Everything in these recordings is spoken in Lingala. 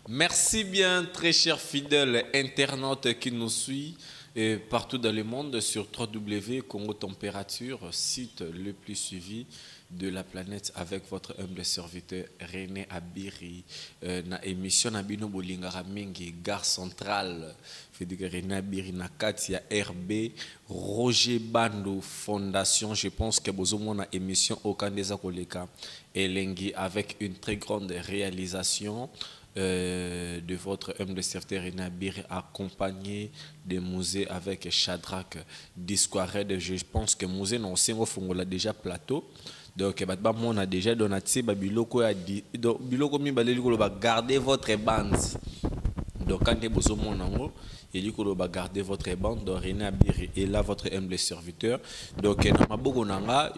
Merci bien, très chers fidèles internautes qui nous suivent partout dans le monde sur www Congo Température, site le plus suivi de la planète avec votre humble serviteur René Abiri. Na émission Nabino Bolingara Mingi, Gare Centrale, René Abiri na Katia RB, Roger Bando Fondation. Je pense que vous avez une émission au Kandeza Koleka Elengi avec une très grande réalisation. De votre humble serviteur René Abiri, accompagné des musées avec Shadrach Disquared. Je pense que musée non c'est on déjà plateau. Donc on a déjà donné biloko a dit biloko mi baleli ko ba garder votre bande. Donc quand vous avez mon il dit que va garder votre bande. Donc René Abiri est là votre humble serviteur. Donc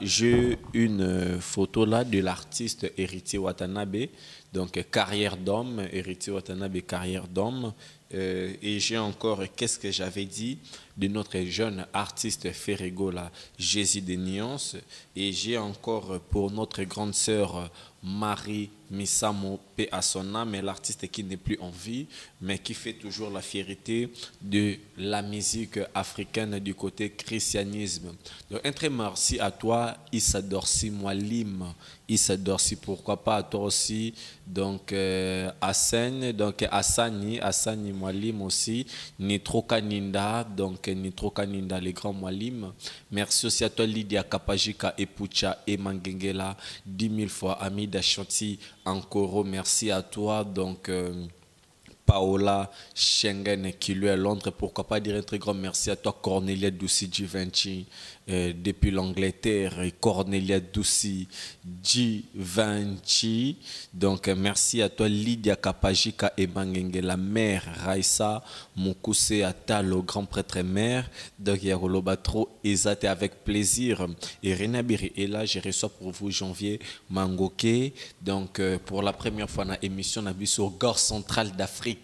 j'ai une photo là de l'artiste Héritier Watanabe. Donc carrière d'homme, Héritier Watanabe, carrière d'homme. Et j'ai encore, qu'est-ce que j'avais dit, de notre jeune artiste Ferrego, là, Jésus de Nuance. Et j'ai encore pour notre grande sœur Marie Misamo, paix à son âme, l'artiste qui n'est plus en vie, mais qui fait toujours la fierté de la musique africaine du côté christianisme. Donc un très merci à toi, Issa Dorsi Mwalim. Issa Dorsi, pourquoi pas à toi aussi. Donc Hassan, donc Hassani Mwalim aussi, Nitro Kaninda, donc Nitro Kaninda, les grands Mwalim. Merci aussi à toi Lydia Kapajika Epucha et Mangengela, 10 000 fois Amida Chanti Ankoro, merci à toi. Donc Paola Schengen qui lui est à Londres, pourquoi pas dire un très grand merci à toi Cornelia Douci Givenchy depuis l'Angleterre, Cornelia Douci Givenchy. Donc merci à toi Lydia Kapajika et Mangenge, la mère Raissa Mukuse Atal, le grand prêtre mère. Donc il y a Rolobatro Ezate avec plaisir. Et René Abiri est là, je reçois pour vous janvier Mangoke. Donc pour la première fois dans l'émission sur Gare Centrale d'Afrique.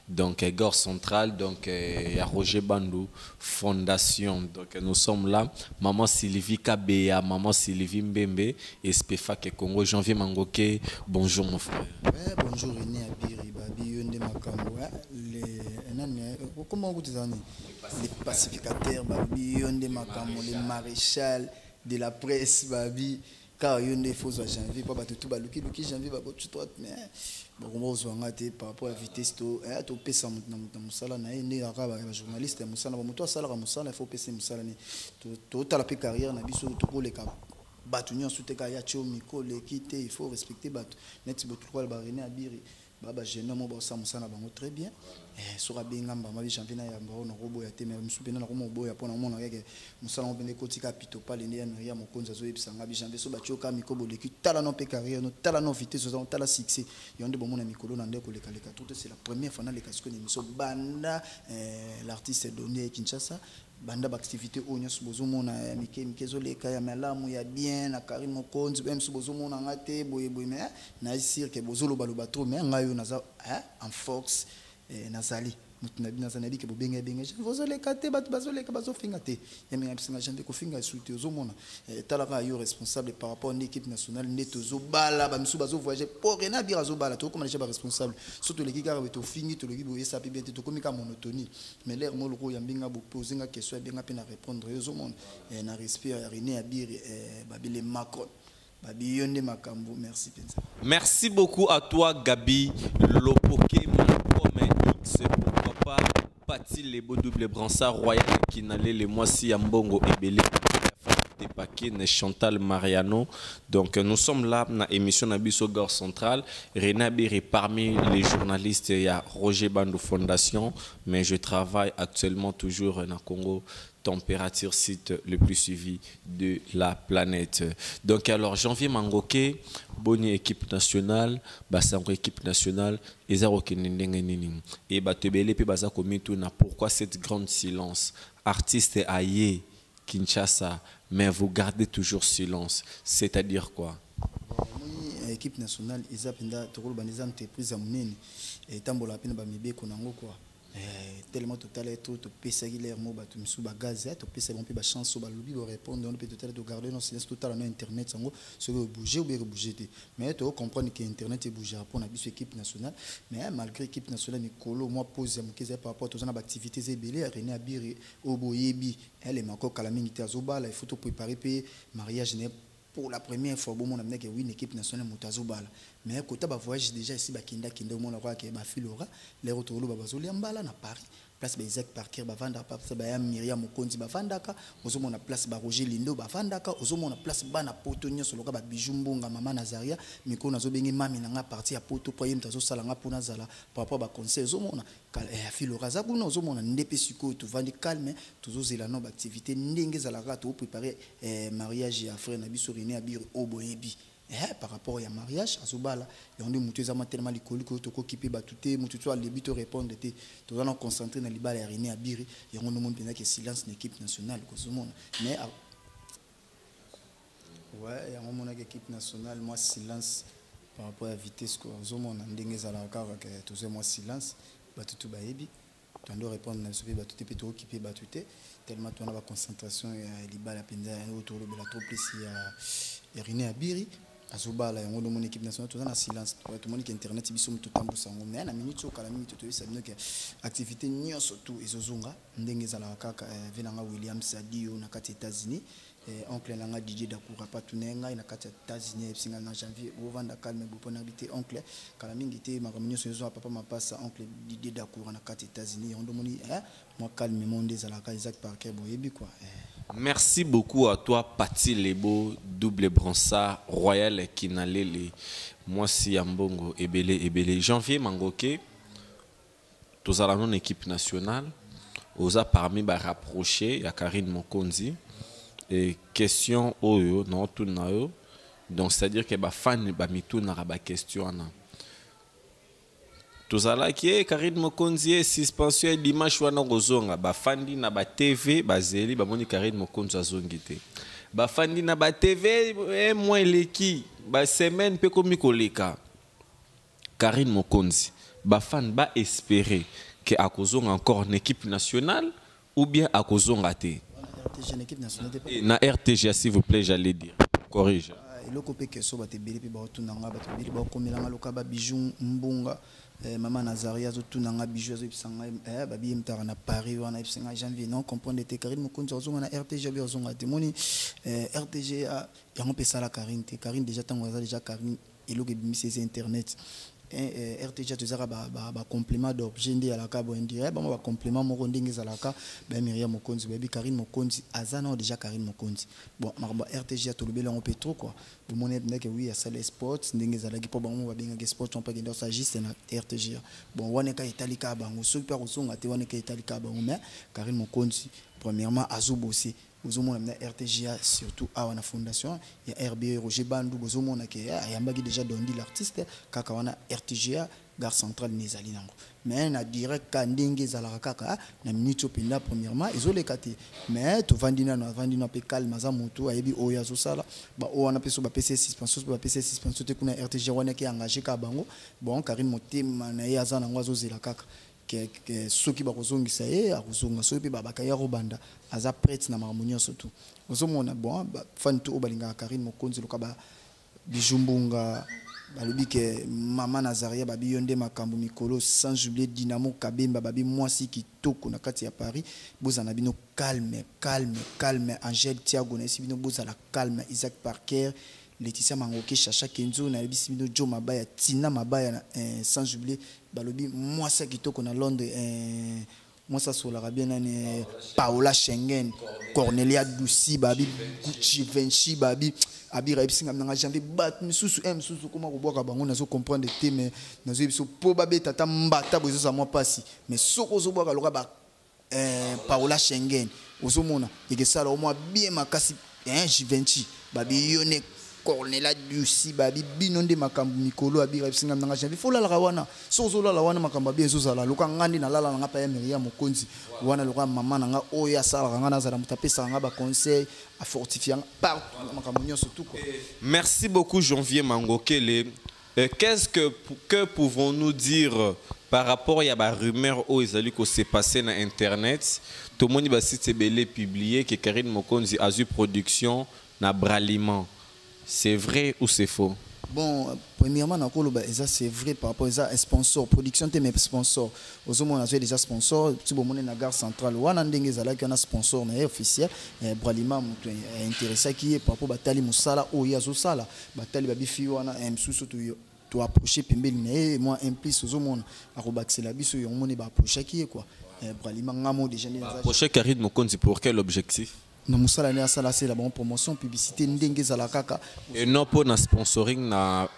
Donc Gare Centrale, donc il y a Roger Bandou Fondation. Donc nous sommes là, maman Sylvie Kabea, maman Sylvie Mbembe et Spefa Congo, janvier Mangoke. Bonjour mon frère. Ouais, bonjour René Abiri, Babi Yonde Makambo. Comment vous dites les pacificateurs, Babi Yonde Makambo, les maréchals de la presse, Babi. Car Yonde faut janvier, pas tout baluki, luki janvier, babo tu toi, mais bon, on va par rapport à la vitesse, tu peux ça dans Moussala, né à la journaliste, Moussala, toi, ça, la Moussala, il faut passer Moussala, tu as la carrière, n'a biso, tu peux les cap. Batuni ensuite kaya tcho miko l'équité il faut respecter bat net botro ba René Abiri baba jeune homme ba samusana bango très bien sura benga mbamba bi championnat ya mbaro na robo ya teme musupena na romo boya pona mona yake musala ngobende kotika pito pale ne ya mokonza zo ebisanga bi championnat so batcho ka miko boleki tala no pe carrière no tala no vitesse so tala succès yonde bomona mikolo na ndeko leka leka tout c'est la première fois na leka sko émission banda l'artiste donné Kinshasa banda activité onya subozo mona ya mike zoleka ya malamu ya bien na Karim Mokonzi même subozo mona ngate boye boye mais na isir ke bozolo baloba trop mais ngayo naza en force nazali mutina bina zanali ke bobenga benga vozoleka te bat bazoleka bazofinga te ya menga bisinga jande ko finga souté ozo mona talaka yo responsable par rapport à l'équipe nationale neto zo bala ba misu bazo voyager pour René Abiri zo bala to comme les responsable surtout les gars to fingi to le gibo ça peut bien to comme ka monotonie mais l'air mo loko ya mbinga bo poser nga question bien pe na répondre ozo mona na respect René Abiri babile Macron babi yonde makambo merci penza. Merci beaucoup à toi Gabi Lopoké Malcom X, pourquoi pas Pati Lebo double bransard royal qui n'allait les mois-ci à Mbongo et Belé Paquin, Chantal Mariano. Donc nous sommes là dans l'émission Nabiso Gare Centrale. René Abiri parmi les journalistes, il y a Roger Bandou Fondation, mais je travaille actuellement toujours dans Congo Température, site le plus suivi de la planète. Donc alors janvier Mangoke, bonne équipe nationale, Bassango équipe nationale, et Batebele pe Bazako Mituna. Pourquoi cette grande silence? Artiste aïe Kinshasa, mais vous gardez toujours silence. C'est-à-dire quoi? L'équipe nationale, ils ont une entreprise à mener et tambola pena ba mebe konango quoi. tellement total être to pesa l'air mo ba to misu ba gaz to pesa bon pe ba chance so ba lobi ba répondre on peut total de garder non silence total en internet sango ce que bouger ou bien bouger mais tu comprendre que internet est bouger pour na biso équipe nationale mais malgré équipe nationale mikolo moi pose mon keze par rapport aux activités zébélé René Abiri oboyebi elle est mako kala mingi te azobala il faut to préparer pe mariage né pour la première fois bon on a que oui une équipe nationale mutazobala mais quand ba voyage déjà ici ba kinda on a que ba filora les retour ba bazoli mbala na Paris place ba Isaac Parker ba vanda place ba Myriam Mokonzi ba vandaka ozomona place ba Roger Lindo ba vandaka ozomona place ba na poto nyoso loka ba bijumbunga mama Nazaria miko nazo bengi mami na nga parti ya poto po yem tazo sala nga pona zala par rapport ba conseil ozomona filora za kuna ozomona ndepe siko to vandi calme tozo zela no ba activité ndenge za la to préparer mariage ya frère na biso René Abiri oboyebi par rapport à mariage azobala et on dit mutu za tellement likoli ko to ko kipe batuté mutu to alebi to répondre te to za na concentrer na libala ya René Abiri et on demande bien que silence na équipe nationale ko zomona mais ouais ya mona que équipe nationale moi silence par rapport à vitesse ko zomona ndenge za la ka que to ze moi silence batutu bayebi to ndo répondre na sofi batuté pe to kipe batuté tellement to na ba concentration ya libala penza autour de la trop plus ya René Abiri azobala yango do mon équipe nationale tout en silence tout le monde qui internet biso tout tambo sango mais na minute so kala minute to sabino que activité nyonso tout ezozunga ndenge zala kaka venanga William Sadio na kati États-Unis oncle langa DJ Dakura patunenga na kati États-Unis epsinga na janvier ovanda calme bopona habité oncle kala mingi te makaminyo so papa mapasa oncle DJ Dakura na kati États-Unis on domoni moi calme monde zala ka Isaac Parker boyebi quoi. Merci beaucoup à toi, Pati Lebo, double bransard, Royal Kinalele, Mwasi Ambongo, Ebele. Janvier Mangoke, tous à la non-équipe nationale, osa parmi ba rapproché, il y a Karine Mokonzi, et question Oyo, non, tout nayo, donc c'est-à-dire que ba fan, ba mitou na ba question na. Tozala qui Karine Mokonzi suspension dimanche wana gozonga ba fandi na ba TV bazeli ba moni Karine Mokonzi azongite ba fandi na ba TV moins leki ba semaine pe komi koleka Karine Mokonzi ba fan ba espérer que akozonga encore une équipe nationale ou bien akozonga te na RTG s'il vous plaît j'allais dire corrige eloko pe keso batebeli pe batunanga batebeli bakomelanga lokaba bijou mbunga Maman Nazaria zotunanga bijou zobisanga babi mtara na Paris wana ipsinga janvier non comprendre te Karine Mokonzi ozonga na RTG bi ozonga te moni RTG yango pesa la Karine déjà tango déjà Karine eloko bimisese internet RTG tozaka ba complément d'objet ndi ala ka bo indirect ba complément moko ndingi zalaka ba Myriam Mokonzi ba Karine Mokonzi azana déjà Karine Mokonzi bon marba RTG to lobela on peut trop quoi bo monet ndeke oui ya salle sports ndingi zalaki po bango ba benga sport on pas gender s'agisse na RTG bon wane ka italika bango so pa kozonga te wane ka italika bango mais Karine Mokonzi premièrement azobosser bozomona na RTGA surtout à la fondation il y a RBE Roger Bandou bozomona ke ayambaki déjà dondi l'artiste kaka wana RTGA gare centrale nezali nango mais na direct ka ndenge zala kaka na minute openda premièrement ezolekate mais to vandina pe calme za mutu ayebi oya zo sala ba o wana peso ba PC suspension ba PC suspension te kuna RTGA wana ki engagé ka bango bon Karine Motema na ya za nango zo zela kaka que ceux qui bakozongisa akuzonga ceux qui babakaya robanda aza prêtre na harmonie surtout ozomona bon fan tout obalinga Karine Mokonzi lokaba bijumbunga balobi ke mama Nazaria babi yonde makambo mikolo sans oublier Dynamo Kabemba babi mwasi kitoko na kati ya Paris bozana bino calme Angèle Thiago na bino bozala calme Isaac Parker Laetitia Mangoke Chacha Kenzo na bisibino Jo Mabaya Tina Mabaya sans oublier balobi moi ça kitoko na Londres moi ça sur l'arabien nani Paola Schengen Cornelia Dusi babi Gucci Vinci babi abira ebisinga na janvier bat misusu misusu comment koboka bango nazo comprendre te mais nazo biso po babe tata mbata bozo za moi pasi mais soko zo boka loka ba Paola Schengen ozomona ekesala au moins bien makasi Givenchy babi yone Cornelia Dusi babi binonde makambo mikolo abira ebisinga na janvier fola la wana sozo la wana makambo bien zo zala loka ngandi na lala nga pa ya Myriam Mokonzi wana loka mama nga oya sala nga na zala mutapesa nga ba conseil à fortifier par makambo surtout quoi. Merci beaucoup Janvier Mangokele. Qu'est-ce que pouvons-nous dire par rapport à la rumeur où ils allaient que c'est passé sur internet, tout le monde va site belé publié que Karine Mokonzi a eu production na braliment. C'est vrai ou c'est faux? Bon, premièrement, c'est vrai par rapport à un sponsor. Production, c'est mes sponsors. Aux hommes, on a déjà sponsor. Si vous avez une gare centrale, on a un sponsor officiel. Bralima est intéressé qui est par rapport à Batali Moussala ou Yazosala. Batali Babifi, on a un sous tu approcher Pembeli. Moi, implice aux hommes, à Robaxé la biso, on est approché qui est quoi. Bralima, Ngamo déjà. Approcher Karine Mokonzi pour quel objectif? C'est la bonne promotion, publicité, et non pour na sponsoring na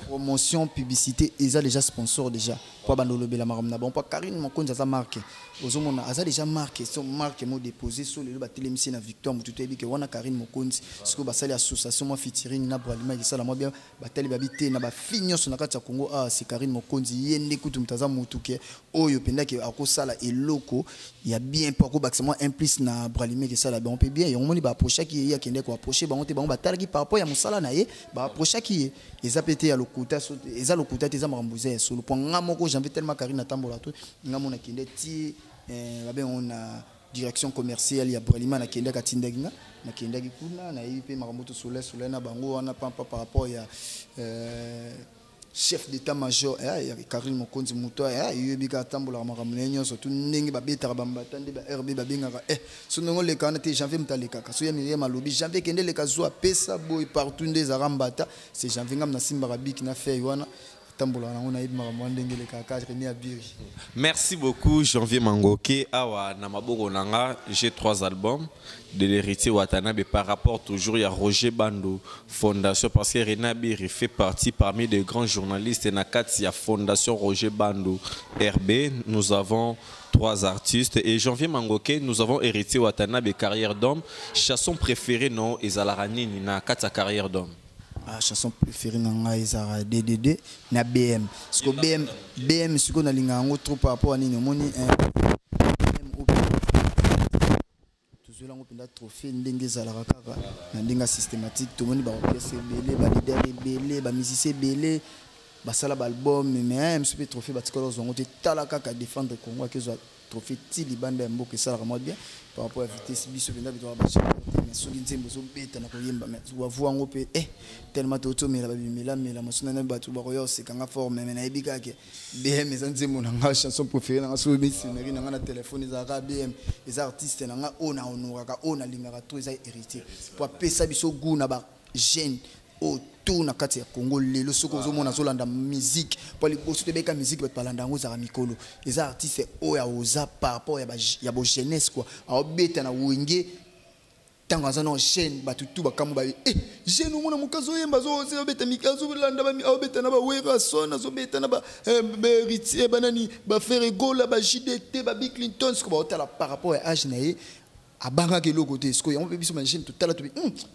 promotion, publicité, ils ont déjà sponsor déjà. Pour bandolobe la maram na bon pas Karine Mokonzi a marqué. Aux hommes on a déjà marqué son marque mot déposé sur le télémission na Victor Mututu ebi que wana Karine Mokonzi ce que basali association moi featuring na Bralima qui ça la moi bien batali babité na ba finyo sur na kati ya Congo c'est Karine Mokonzi yende kutu mtaza mutuke oyo penda ke akosala eloko il y a bien pas ko baxement implice na Bralima qui ça la on peut bien et on moni ba approcher qui ya kende ko approcher ba on te ba batali qui par rapport ya musala na ye ba approcher qui les a pété à l'okuta les a l'okuta les a marambouzer sur le point ngamoko j'avais tellement Karine tambola tout ngamona kende ti on a direction commerciale il y a Bralima na kende ka tindegna na kende ki kuna na yipe maramoto soleil na bango on a pas par rapport il y a chef d'état-major Karine Mokonzi muto yebika tambola maramunenyo surtout ndenge babeta bambatande ba RB babengaka sonongo le kana te janvier mtaleka so ya miriam alobi janvier kende le kazwa pesa boy partout des arambata c'est janvier ngam na simba rabiki na fait wana. Merci beaucoup Janvier Mangoké. Awa Namaboko Nanga, j'ai 3 albums de l'héritier Watanabe par rapport toujours à Roger Bando Fondation parce que Renabi fait partie parmi les grands journalistes et Nakati à Fondation Roger Bando RB. Nous avons 3 artistes et Janvier Mangoké, nous avons héritier Watanabe Carrière d'homme. Chanson préférée non Ezalaranini Nakati à Carrière d'homme. Chanson préférée nanga ezara DDD na BM parce que BM ce qu'on a linga trop par rapport à nini moni toujours là on peut trophée ndenge ezala kaka na ndenge systématique tout moni ba orchestre belé ba leader belé ba musicien belé ba sala ba album mais un super trophée ba tikolo zongo te tala kaka défendre Congo que soit trophée ti libanda mboka ça la bien par rapport à vitesse biso benda bitwa ba mais soki nzembo zo beta na koyemba mais wa voir ngo pe tellement toto mela ba bimela mela masuna na batu ba koyo se kanga forme mais na ebika ke BM za nzembo na nga chanson préférée na so bi sineri na nga na téléphone za ka BM les artistes na nga ona onoraka ona lingaka to za héritier pour pesa biso goût na ba jeune autour na kati ya Congo lelo soko zo mona zolanda musique pour les bosso te beka musique bat palanda ngo za mikolo les artistes oya oza par rapport ya bo jeunesse quoi a obeta na wenge tangaza no chaîne batutu bakamu ba jeune mona mukazo yemba zo se obeta mikazo landa ba obeta na ba wera sona zo beta na ba héritier banani ba faire gola ba JDT ba Bill Clinton ce ko ba otala par rapport à âge naé abanga ke logo te ce ko on peut biso jeune tout à la to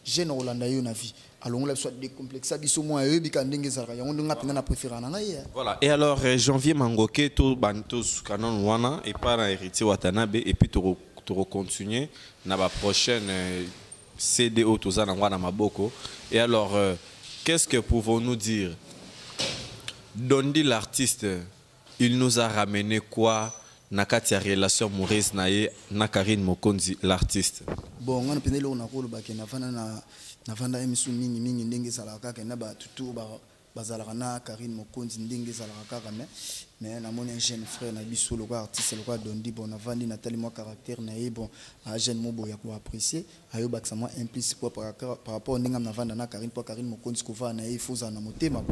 jeune Rolanda yo na vie. Alors on l'a soit décomplexé biso moi bika ndenge zara ya on nga pena na préféré na ngai. Voilà et alors Janvier Mangoké to bantos canon wana et pas na héritier Watanabe et puis to continuer na ba prochaine CDO to za na wana maboko et alors qu'est-ce que pouvons-nous dire Dondi l'artiste il nous a ramené quoi nakati ya relation amoureuse na Karine Mokonzi l'artiste. Bon on a pena lo na ko lo bakena fana na vanda emisu mingi ndenge salaka kena ba tutu bazalaka na Karine Mokonzi ndenge salaka kaka mais na mon jeune frère na biso le artiste le quoi Dondi bon na vandi na tellement caractère na bon a jeune mobo ya ko apprécier ayo baksa moi implicite par rapport ndenge na vanda na Karine pour Karine Mokonzi ko va na faut za na motema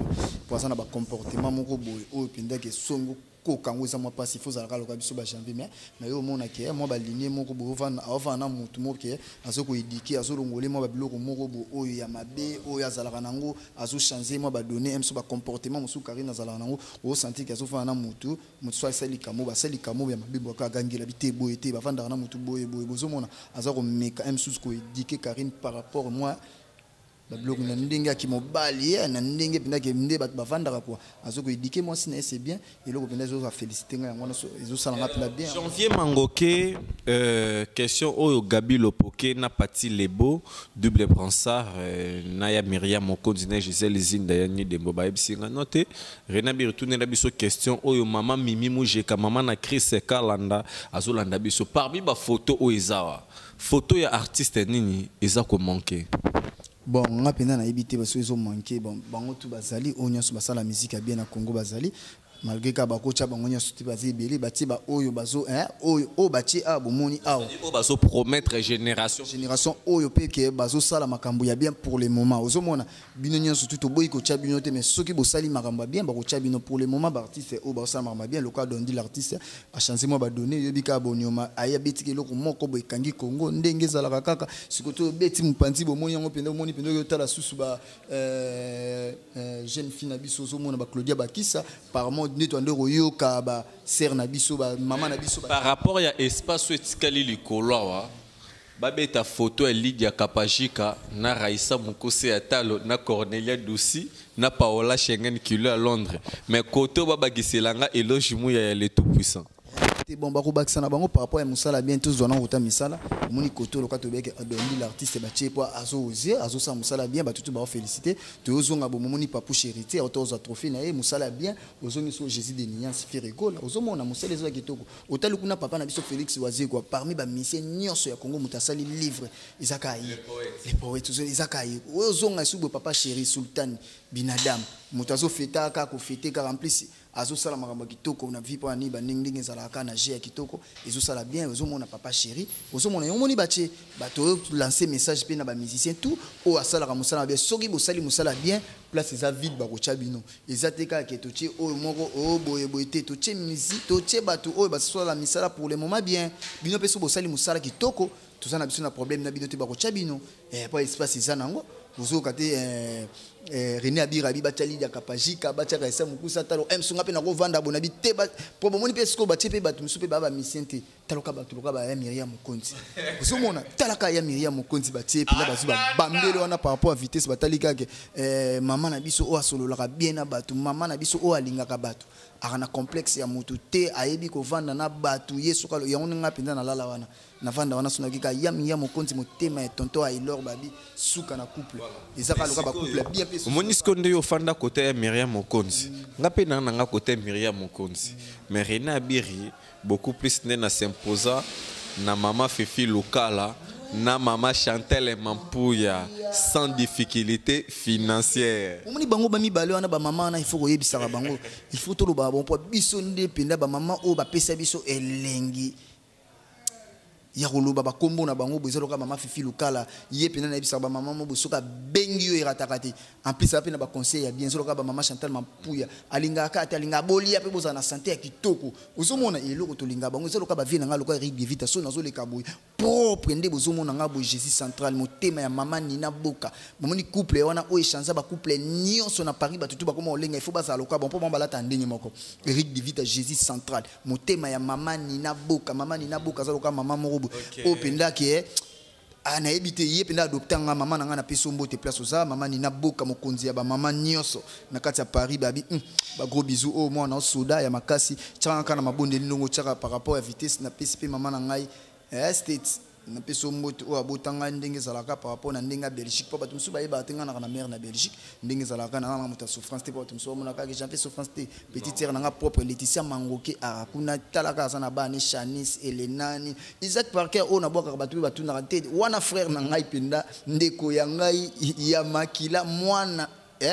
pour ça na ba comportement moko boy o pinda ke songo ko kango za moi pas il faut za ka biso ba janvier mais yo mona ke moi ba lignée moko bo va na mutu moko ke azo ko éduquer azo longolé moi ba biloko moko bo o ya mabe o ya zalaka nango azo changer moi ba donner un so ba comportement musu Karine na zalaka nango o sentir ke azo fa na mutu soit sali kamo ba sali kamo ya mabibo ka gangela bité boyete ba vanda na mutu boye bozo mona azo ko meka un so ko éduquer Karine par rapport moi ba blog na ndenge ki mobali na ndenge penda ke nde ba bavandaka quoi azoko éduquer moi si c'est bien et le penda zo féliciter nga ngona zo sala nga bien. Janvier Mangoké question oyo Gabi Lopoké na pati lebo double bransard na ya Myriam Mokonzi na Gisèle Zinda ya ni dembo ba ebisinga noté Rena bi retourner la biso question oyo mama Mimi Mujeka mama na Chris Kalanda azolanda biso parmi ba photo o ezawa photo ya artiste nini eza ko manquer. Bon, on a peine à éviter parce qu'ils ont manqué. Bon, tout bazali, on y a sous la musique à bien à Congo bazali. Malgré que bakocha bangonya suti bazi belé bati ba oyo bazo oyo bati a bomoni a o bazo promettre génération oyo pe ke bazo sala makambo ya bien pour le moment ozomona bino nyonso tout boy ko cha bino te mais soki bo sali makambo bien ba ko cha bino pour le moment ba artiste o ba sala makambo bien le cas dondi l'artiste a chancer moi ba donner yebika bonioma aya betiki loko moko bo kangi Congo ndenge zala kaka sikoto beti mupanzi bomoni yango penda bomoni penda yo tala susu ba jeune fille na biso ozomona ba Claudia Bakissa par par rapport à espace etikali likolo wa babeta photo ya Lydia Kapajika na Raissa Mukose Atalo na Cornelia Douci na Paola Schengen kilo à Londres mais côté babagiselanga éloge mu ya le tout puissant. Bon bako bakisana bango par rapport à musala bien tous zona rota misala moni koto loka to beke adondi l'artiste ba chepo azo oser azo sa musala bien ba tutu ba féliciter to ozonga bo moni papu hérité auto za trophée na e musala bien ozongi so Jésus de Niance fi rigole ozomona musala zo kitoko otali kuna papa na biso Félix Wazé quoi parmi ba misien nyonso ya Congo mutasali livre izaka yi les poètes izaka yi ozonga subo papa chéri sultan binadam mutazo feta ka ko fete ka remplir azo sala makambo kitoko na vie pa ni ba ndenge ezalaka na jeu kitoko ezo sala bien ozo mona papa chéri ozo mona yo moni bache bato lancer message pe na ba musicien tout o asala ka musala bien soki bo sali musala bien place eza vide ba ko chabino ezateka ke toche o moko o boye boyete toche musique toche bato o ba sala misala pour le moment bien bino pe so bo sali musala kitoko tout ça na biso na problème na bino te ba ko chabino pas espace eza nango ozo kate René Abirabi batali ya Kapajika bataka esa mukusa talo emsunga pe na ko vanda bonabi te ba pomoni pe sko batie pe batu musupe baba misente taloka batu loka ba ya Myriam Mokonzi osomona talaka ya Myriam Mokonzi batie pe na bazuba bambele wana par rapport à vitesse batali kake maman na biso o asololaka bien na batu maman na biso o alingaka batu akana complexe ya mutu te ayebi ko vanda na batu yesu kalo ya onenga pinda na lala wana na vanda wana sona kika ya Myriam Mokonzi motema ya tonto Ailor babi suka na couple ezaka loka ba couple bien. Monisco nde yo fanda côté ya Myriam Mokonzi ngape na nga côté Myriam Mokonzi mais René Abiri beaucoup plus ne na s'imposa na mama Fifi Lokala na mama Chantel Mampuya sans difficulté financière. Omoni bango ba mibale wana ba mama na il faut koyebisa bango il faut to lo ba bon po biso nde penda ba mama o ba pesa biso elengi ya koloba ba kombo na bango bozo loka mama Fifi Lokala ye pena na bisa ba mama mo bosoka bengi yo eratakati en plus apena ba conseil ya bien zo loka ba mama Chantal Mampuya alinga ka alinga bolia pe boza na santé ya kitoko ozomona eloko to linga bango zo loka ba vie na nga loka Eric de Vita so nazo le kaboy propre nde bozomona nga bo Jésus central motema ya mama Nina Boka momoni couple wana o échange ba couple nyonso na Paris ba tutu ba koma olenga il faut ba za loka bon po balata ndenge moko Eric de Vita Jésus central motema ya mama Nina Boka za loka mama moko au penda qui ana ebité yé penda adopter nga maman na nga na peso mbote place oza maman Nina Boka mokonzi ya ba maman nyonso na kati ya Paris babi ba gros bisous au moi na soda ya makasi tchanga kana mabonde ndongo tchaka par rapport à vitesse na PCP maman na ngai States na peso mbote o abotanga ndenge zalaka par rapport na ndenge Belgique pa batumsu ba yeba tenga na mère na Belgique ndenge zalaka na mama muta souffrance te pa batumsu mona ka j'ai fait souffrance te petite sœur na nga propre Laetitia Mangoké a kuna talaka sana ba ni Shanice Elenani Isaac Parker o na boka batu batu na te wana frère na ngai penda ndeko ya ngai ya makila mwana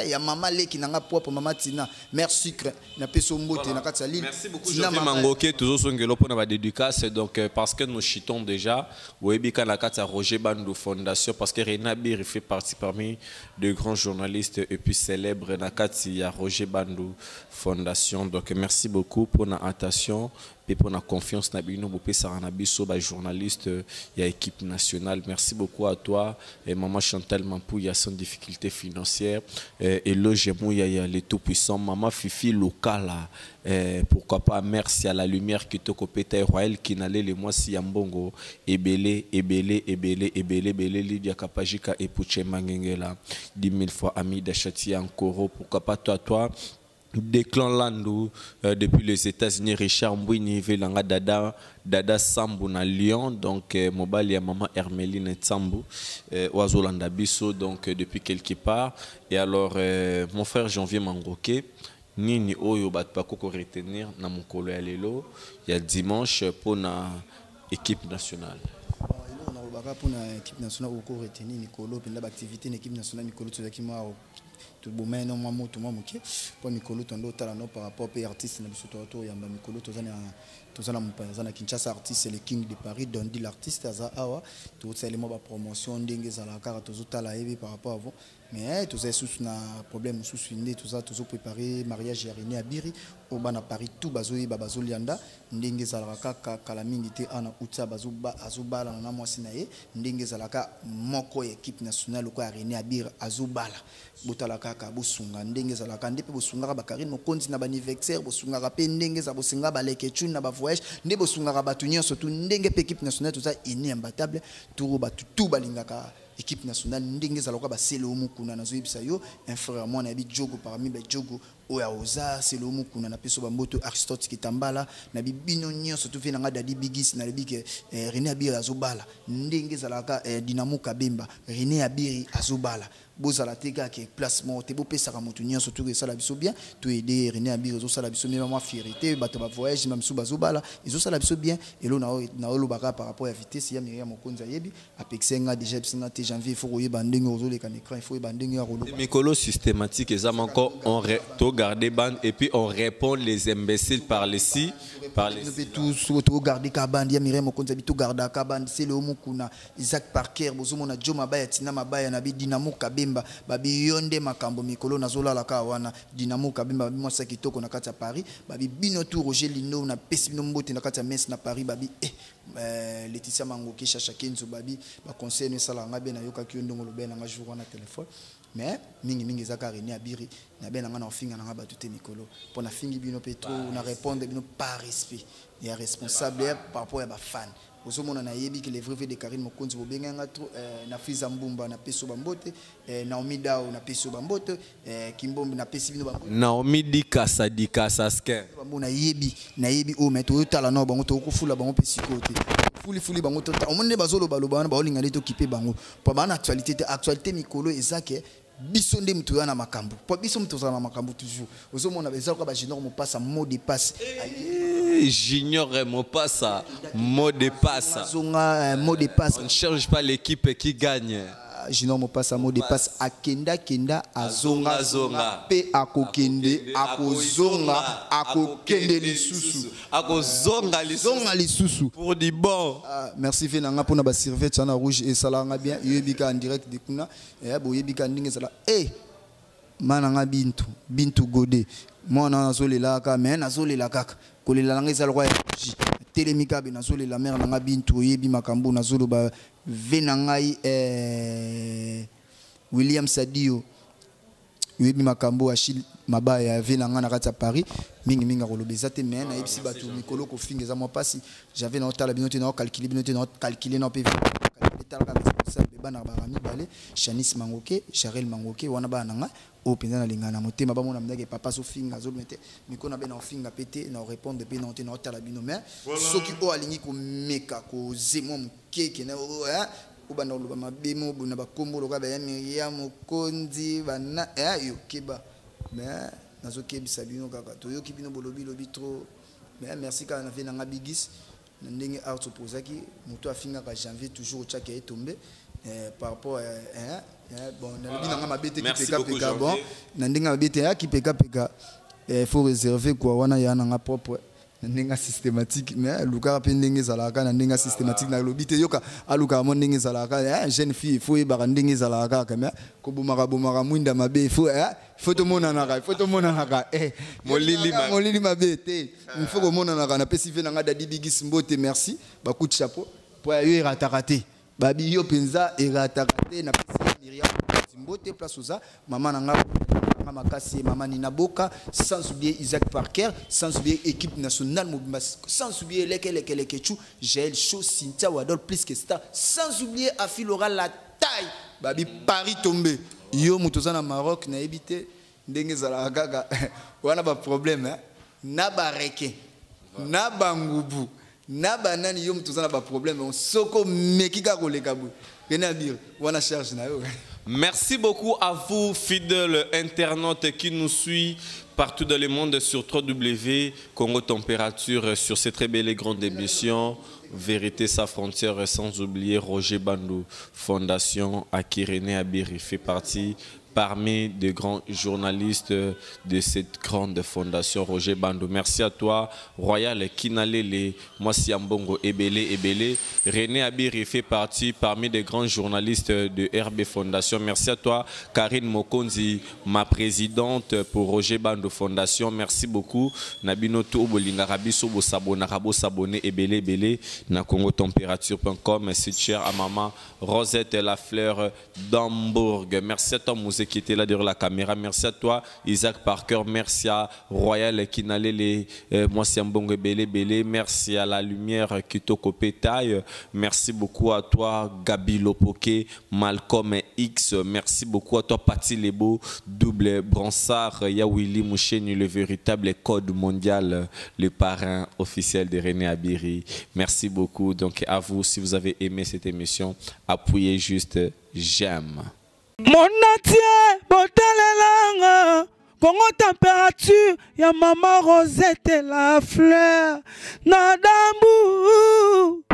ya mama leki nanga propre mama Tina mère sucre na peso mbote na kati ya ligne. Merci beaucoup Jean Mangoké toujours songelo pour na dédicace donc parce que nous chitons déjà webika na kati ya Roger Bandou Fondation parce que René Abiri fait partie parmi de grands journalistes et puis célèbres na kati ya Roger Bandou Fondation donc merci beaucoup pour na attention et pour la confiance na bino bopé saranabiso ba journaliste ya équipe nationale. Merci beaucoup à toi et maman Chantal Mampou, il y a sans difficulté financière et logement il y a les tout puissants maman Fifi Lokala. Pourquoi pas merci à la lumière qui te copéta royal qui n'allait les mois si ambongo ebele Lydia Kapajika et Puche Mangengela 10 000 fois ami d'Achati Ankoro. Pourquoi pas toi Déclan Landou depuis les États-Unis, Richard Mbouini Velanga Dada Sambu na Lyon, donc mobile ya maman Hermeline Tsambu Oazolanda Bisso, donc depuis quelque part. Et alors mon frère Janvier Mangoke Nini Oyo Batpako retenir na mokolo ya lelo ya dimanche pour na équipe nationale. Pour l'équipe nationale, au cours retenir Nicolo, puis l'activité de l'équipe nationale, Nicolo, tout ce qui m'a tout bon, mais non, moi, tout moi, ok. Pour Nicolo, ton autre talent par rapport aux artistes, il y a Nicolo, tout ça, na Kinshasa artiste, c'est le King de Paris, Dondi l'artiste, Awa, tout ça, les mots de promotion, dingue, ça la carte, tout ça, la par rapport à vous. Mais tout ça, sous na problème, sous tout ça, tout ça préparé, mariage René Abiri, au ban à Paris, tout bazoui, babazolianda, ndenge zalaka kalamingité ana utsa bazuba azubala na moi sinaye, ndenge zalaka moko équipe nationale ko René Abiri azubala, botalaka ka bosunga ndenge zalaka ndepe bosunga bakari no konzi na anniversaire bosunga pe ndenge za bosinga baleke tune na ba voyage, ndé bosunga batunyo surtout ndenge pe équipe nationale tout ça inéimbattable, tout batu tout balingaka équipe nationale ndenge zaloka ba selo mukuna na zoyibisa yo un frère moi na bi jogo parmi ba jogo oya oza selo mukuna na peso ba moto Aristote Kitambala na bi bino nyonso tout fait na dadi bigis na bi ke René Abiri azobala ndenge zalaka Dinamo Kabemba René Abiri azobala bozala teka ke placement te bo pesa ka moto nyonso tout ça la biso bien tout aider René Abiri zo sala biso même moi fierté bato ba voyage même sou bazobala izo sala biso bien et lo na lo baka par rapport à vitesse ya Myriam Mokonza yebi apexenga déjà bisinga te janvier il faut regarder banding aux écran il faut banding à rolo Mikolo systématique et encore on to garder bande et puis on répond les imbéciles par les ci par les tout garder ka bande ya Myriam Mokonza bitu garda ka bande c'est le mukuna Isaac Parker bozomo na Joma Baya Tina Mabaya na bi Dinamo Kabemba babi yonde makambo Mikolo na zola la ka wana Dinamo Kabemba babi mwasa kitoko na kati ya Paris babi bino tout Roger Lino na pesi bino mbote na kati ya Metz na Paris babi Laetitia Mangoke Chacha Kenzo babi ba conseil ne sala ngabe na yoka kiondongo lobe na jour na téléphone mais mingi zaka René Abiri na ben na ofinga na ba tout Mikolo pour na fingi bino petro na répondre bino par respect il y a responsable par rapport à ba fan osomona na yebi que les vrais de Karine Mokonzi bobenga trop na Fiza Mbumba na peso bambote Naomi Dao na peso bambote Kimbombi na pesi bino bambote Naomi Dikasa ske bambo na yebi o meto tala no bango to kufula bango pesi côté fuli bango to omone bazolo baloba na baolinga leto kipe bango pa bana actualité Mikolo ezake biso nde mtu yana makambo po biso mtu za makambo toujours osomona beza ko ba junior mo passe mot de passe junior mo passe mot de passe mot de passe on ne cherche pas l'équipe qui gagne junior mo passe mot de passe akenda azonga pe akokende lisusu akozonga lisusu pour du bon merci venanga pona ba serviette na rouge et salanga bien yebika en direct de kuna bo yebika ndinge sala mananga bintu gode mwana nazolela ka mais nazolela kaka kolela langa ezala kwa telemika be nazolela mère nanga bintu yebi makambo nazolo ba venangai William Sadio yebi makambo Achille Mabaya venanga na kati ya Paris mingi kolobeza te mais na yebisi batu Mikolo ko finga za moi pasi j'avais na otala binote na calculer binote na calculer na PV talaka responsable bana barami balé Chanis Mangoke Charel Mangoke wana bananga o penza na lingana motema ba mona mndake papa so finga zo mete mikona be na finga pété na répondre pe na na otala bino mais soki o alingi ko meka ko zemo mkeke na o bana lo ba mabemo bona ba kombo lo ka ba ya Myriam Mokonzi bana yo keba mais nazo kebisa bino kaka to yo kibino bolobi lobi trop mais merci quand na venanga bigis ndenge art opposaki moto afinga ka janvier toujours chaka est tombé par rapport bon na bina ngama bete ki peka bon na ndenge mabete ya ki peka il faut réserver quoi wana ya na propre Nenga systématique mais luka pe ndenge zalaka na ndenge systématique na lobité yoka aluka mo ndenge zalaka jeune fille il faut y ba ndenge zalaka kama ko bomaka mwinda mabe il faut to mona naka molili mabe te il faut ko mona naka na pesi fe nanga dadi bigis mbote merci ba coup de chapeau pour yo ratakate babi yo penza et ratakate na pesi Myriam mbote place oza maman nanga Makassi, Maman Nina Boka, sans oublier Isaac Parker, sans oublier équipe nationale, sans oublier les Ketchou, Jaël Chaud, Cynthia Wadol, plus que ça, sans oublier Afilora la taille, Babi Paris tombé, Yo Moutozana Maroc, n'a évité, Dengezala Gaga, on a pas de problème, n'a pas reke, n'a pas ngoubou, n'a pas nani, Yo Moutozana pas de problème, on soko mekika kole kabou, Renabir, on a charge na yo. Merci beaucoup à vous, fidèles internautes qui nous suivent partout dans le monde sur www Congo Température, sur cette très belle et grande émission Vérité sans frontières, sans oublier Roger Bandou Fondation à qui René Abiri fait partie parmi de grands journalistes de cette grande fondation Roger Bandou. Merci à toi, Royal Kinalele, Mwasi Ambongo Ebele. René Abiri fait partie parmi des grands journalistes de RB Fondation. Merci à toi, Karine Mokonzi, ma présidente pour Roger Bandou Fondation. Merci beaucoup. Nabino Toubolinga Rabiso Bosabona Rabo Sabone Ebele na congotempérature.com. Merci cher à maman Rosette La Fleur d'Hambourg. Merci à toi, Mousé qui était là derrière la caméra. Merci à toi, Isaac Parker. Merci à Royal Kinalele, Mwasi Ambongo Ebele. Merci à la lumière Kitoko Pétaille. Merci beaucoup à toi, Gabi Lopoke, Malcolm X. Merci beaucoup à toi, Pati Lebo, Double Bransard, Yawili Moucheni, le véritable code mondial, le parrain officiel de René Abiri. Merci beaucoup. Donc à vous, si vous avez aimé cette émission, appuyez juste j'aime. Mon natie, botalelanga, Congo Température, ya maman Rosette La Fleur, Nadambu.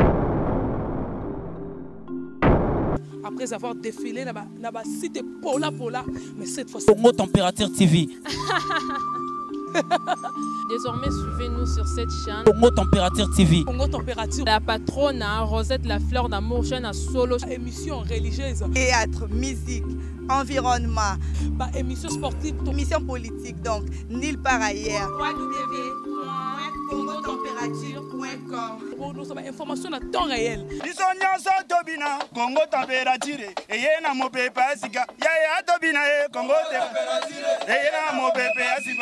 Après avoir défilé là-bas, site Pola, mais cette fois Congo Température TV. Désormais, suivez-nous sur cette chaîne. Congo Température TV. Congo Température. La patronne, Rosette La Fleur d'Amour, chaîne à solo. Émission religieuse. Théâtre, musique, environnement. Émission sportive. Émission politique, donc, nulle part ailleurs. www.congotempérature.com. Nous avons information à temps réel. Congo Température. Et y a mon pépé, Congo Température.